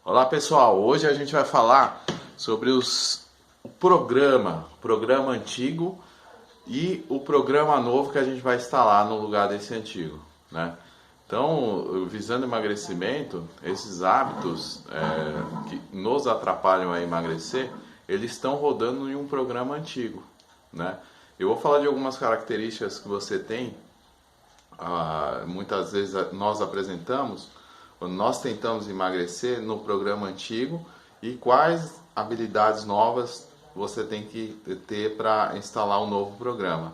Olá pessoal, hoje a gente vai falar sobre o programa antigo e o programa novo que a gente vai instalar no lugar desse antigo, né? Então, visando emagrecimento, esses hábitos que nos atrapalham a emagrecer, eles estão rodando em um programa antigo, né? Eu vou falar de algumas características que você tem, muitas vezes nós apresentamos, nós tentamos emagrecer no programa antigo e quais habilidades novas você tem que ter para instalar um novo programa.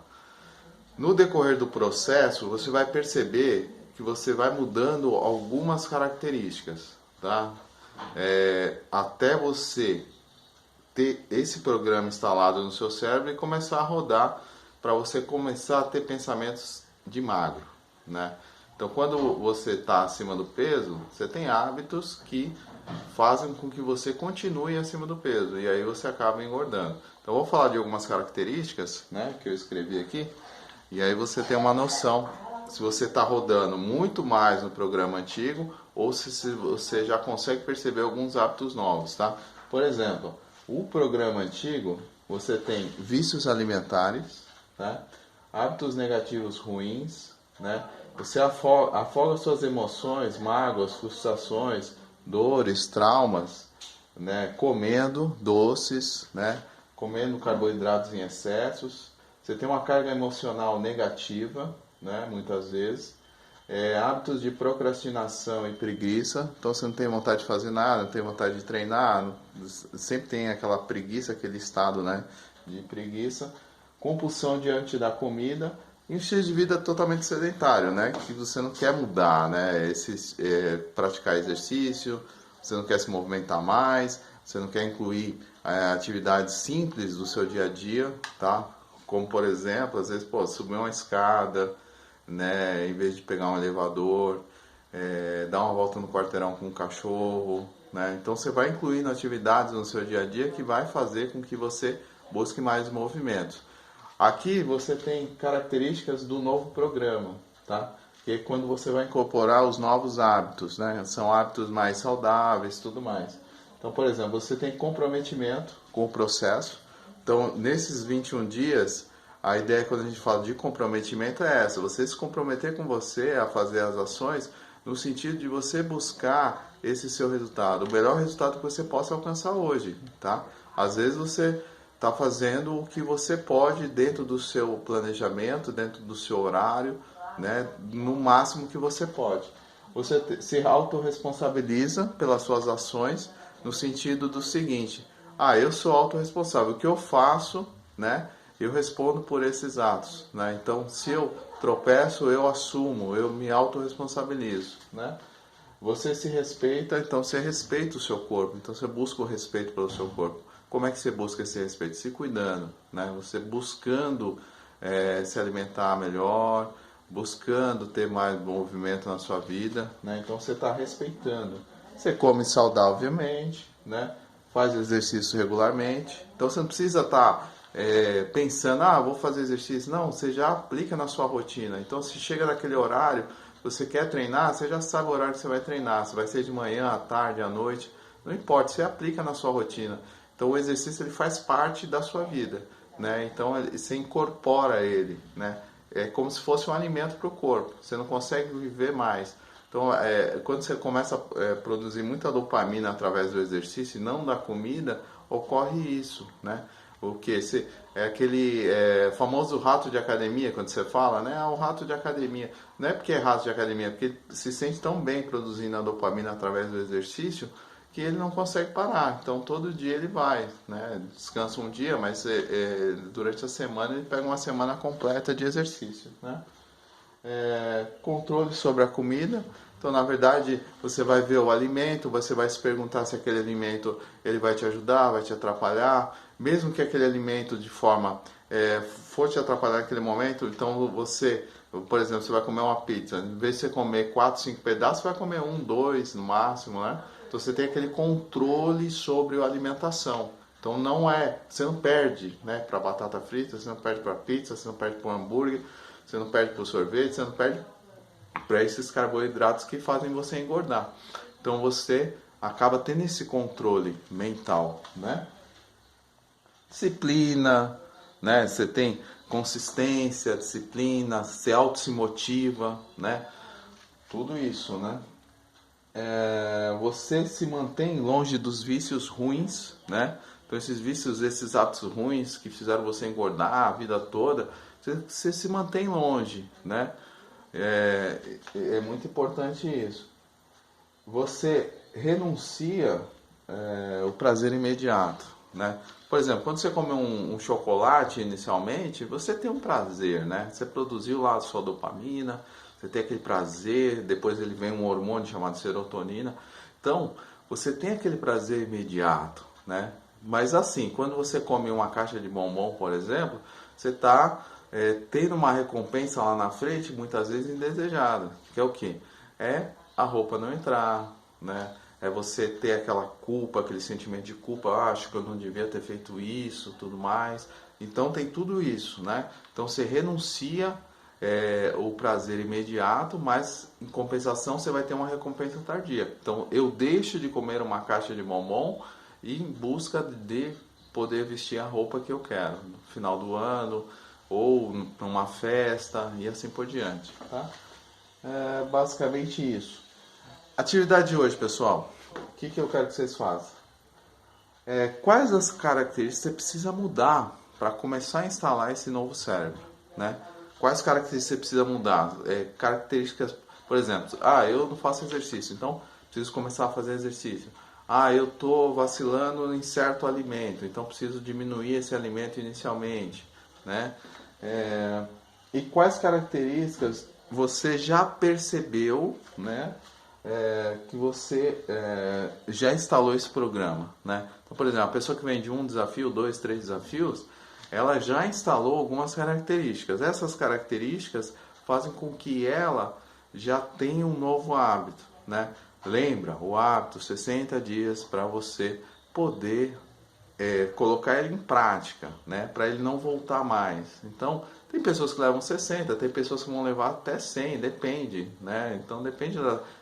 No decorrer do processo, você vai perceber que você vai mudando algumas características, tá? Até você ter esse programa instalado no seu cérebro e começar a rodar para você começar a ter pensamentos de magro, né? Então, quando você está acima do peso, você tem hábitos que fazem com que você continue acima do peso e aí você acaba engordando. Então, eu vou falar de algumas características, né, que eu escrevi aqui e aí você tem uma noção se você está rodando muito mais no programa antigo ou se você já consegue perceber alguns hábitos novos, tá? Por exemplo, o programa antigo, você tem vícios alimentares, né? Hábitos negativos ruins, né? Você afoga suas emoções, mágoas, frustrações, dores, traumas, né? Comendo doces, né? Comendo carboidratos em excessos. Você tem uma carga emocional negativa, né? Muitas vezes. Hábitos de procrastinação e preguiça. Então você não tem vontade de fazer nada, não tem vontade de treinar, sempre tem aquela preguiça, aquele estado, né, de preguiça. Compulsão diante da comida e um estilo de vida totalmente sedentário, né, que você não quer mudar, né, praticar exercício, você não quer se movimentar mais, você não quer incluir atividades simples do seu dia a dia, tá? Como por exemplo, às vezes, subir uma escada, né, em vez de pegar um elevador, dar uma volta no quarteirão com um cachorro, né? Então você vai incluindo atividades no seu dia a dia que vai fazer com que você busque mais movimentos. Aqui você tem características do novo programa, tá? Que é quando você vai incorporar os novos hábitos, né? São hábitos mais saudáveis, tudo mais. Então, por exemplo, você tem comprometimento com o processo. Então, nesses 21 dias, a ideia quando a gente fala de comprometimento é essa: você se comprometer com você a fazer as ações no sentido de você buscar esse seu resultado, o melhor resultado que você possa alcançar hoje, tá? Às vezes você está fazendo o que você pode dentro do seu planejamento, dentro do seu horário, né? No máximo que você pode. Você se autorresponsabiliza pelas suas ações no sentido do seguinte: eu sou autorresponsável, o que eu faço, né? Eu respondo por esses atos, né? Então, se eu tropeço, eu assumo, eu me autorresponsabilizo, né? Você se respeita, então você respeita o seu corpo, então você busca o respeito pelo seu corpo. Como é que você busca esse respeito? Se cuidando, né? Você buscando se alimentar melhor, buscando ter mais movimento na sua vida, né? Então você está respeitando. Você come saudavelmente, né? Faz exercício regularmente. Então você não precisa estar pensando, vou fazer exercício. Não, você já aplica na sua rotina. Então se chega naquele horário, você quer treinar, você já sabe o horário que você vai treinar. Se vai ser de manhã, à tarde, à noite, não importa, você aplica na sua rotina. Então o exercício ele faz parte da sua vida, né? Então você incorpora ele, né? É como se fosse um alimento para o corpo. Você não consegue viver mais. Então, quando você começa a produzir muita dopamina através do exercício e não da comida, ocorre isso, né? O que? É aquele famoso rato de academia, quando você fala, né? O rato de academia. Não é porque é rato de academia, é porque ele se sente tão bem produzindo a dopamina através do exercício que ele não consegue parar. Então, todo dia ele vai, né? Descansa um dia, mas durante a semana ele pega uma semana completa de exercício, né? Controle sobre a comida. Então, na verdade, você vai ver o alimento, você vai se perguntar se aquele alimento ele vai te ajudar, vai te atrapalhar. Mesmo que aquele alimento de forma for te atrapalhar naquele momento, então você, por exemplo, você vai comer uma pizza, em vez de você comer 4, 5 pedaços, você vai comer 1, 2 no máximo, né? Então você tem aquele controle sobre a alimentação. Então você não perde, né, para batata frita, você não perde para pizza, você não perde para hambúrguer, você não perde para o sorvete, você não perde para esses carboidratos que fazem você engordar. Então você acaba tendo esse controle mental, né? Disciplina, né? Você tem consistência, disciplina, você se motiva, né? Tudo isso, né? Você se mantém longe dos vícios ruins, né? Então esses vícios, esses hábitos ruins que fizeram você engordar a vida toda, você se mantém longe, né? É muito importante isso. Você renuncia o prazer imediato, né? Por exemplo, quando você come um chocolate inicialmente, você tem um prazer, né? Você produziu lá a sua dopamina, você tem aquele prazer, depois ele vem um hormônio chamado serotonina. Então, você tem aquele prazer imediato, né? Mas assim, quando você come uma caixa de bombom, por exemplo, você está tendo uma recompensa lá na frente, muitas vezes indesejada, que é o quê? É a roupa não entrar, né? É você ter aquela culpa, aquele sentimento de culpa, acho que eu não devia ter feito isso, tudo mais. Então tem tudo isso, né? Então você renuncia o prazer imediato, mas em compensação você vai ter uma recompensa tardia. Então eu deixo de comer uma caixa de bombom e em busca de poder vestir a roupa que eu quero no final do ano ou numa festa e assim por diante, tá? É basicamente isso. Atividade de hoje, pessoal. O que eu quero que vocês façam? Quais as características você precisa mudar para começar a instalar esse novo cérebro, né? Quais características você precisa mudar? Características, por exemplo, eu não faço exercício, então preciso começar a fazer exercício. Eu estou vacilando em certo alimento, então preciso diminuir esse alimento inicialmente, né? E quais características você já percebeu, né? Que você já instalou esse programa, né? Então, por exemplo, a pessoa que vem de um desafio, 2, 3 desafios, ela já instalou algumas características. Essas características fazem com que ela já tenha um novo hábito, né? Lembra, o hábito, 60 dias para você poder colocar ele em prática, né? Para ele não voltar mais. Então, tem pessoas que levam 60, tem pessoas que vão levar até 100, depende, né? Então, depende,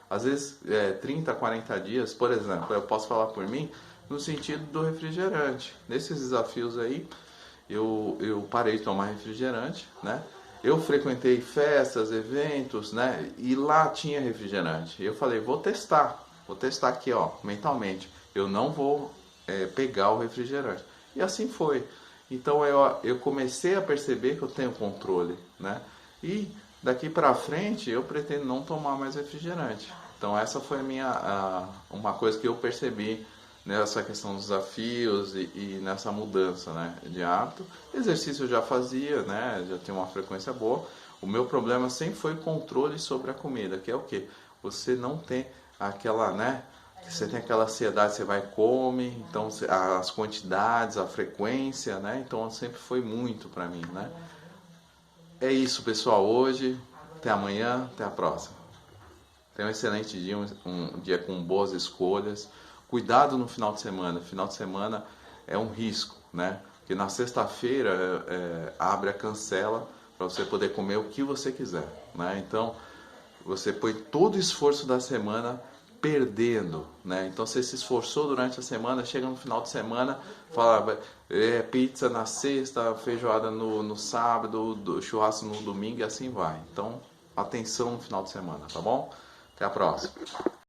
às vezes, 30, 40 dias, por exemplo, eu posso falar por mim, no sentido do refrigerante. Nesses desafios aí, eu parei de tomar refrigerante, né? Eu frequentei festas, eventos, né? E lá tinha refrigerante. Eu falei, vou testar aqui, ó, mentalmente. Eu não vou pegar o refrigerante. E assim foi. Então eu comecei a perceber que eu tenho controle, né? E daqui para frente eu pretendo não tomar mais refrigerante. Então essa foi uma coisa que eu percebi nessa questão dos desafios e nessa mudança, né, de hábito. Exercício eu já fazia, né, já tinha uma frequência boa. O meu problema sempre foi controle sobre a comida, que é o que? Você não tem aquela, né, você tem aquela ansiedade, você vai e come, então as quantidades, a frequência, né, então sempre foi muito para mim, né. É isso, pessoal, hoje, até amanhã, até a próxima. Tenha um excelente dia, um dia com boas escolhas. Cuidado no final de semana. Final de semana é um risco, né? Porque na sexta-feira abre a cancela para você poder comer o que você quiser, né? Então você põe todo o esforço da semana perdendo, né? Então você se esforçou durante a semana, chega no final de semana, fala pizza na sexta, feijoada no sábado, churrasco no domingo e assim vai. Então atenção no final de semana, tá bom? Até a próxima.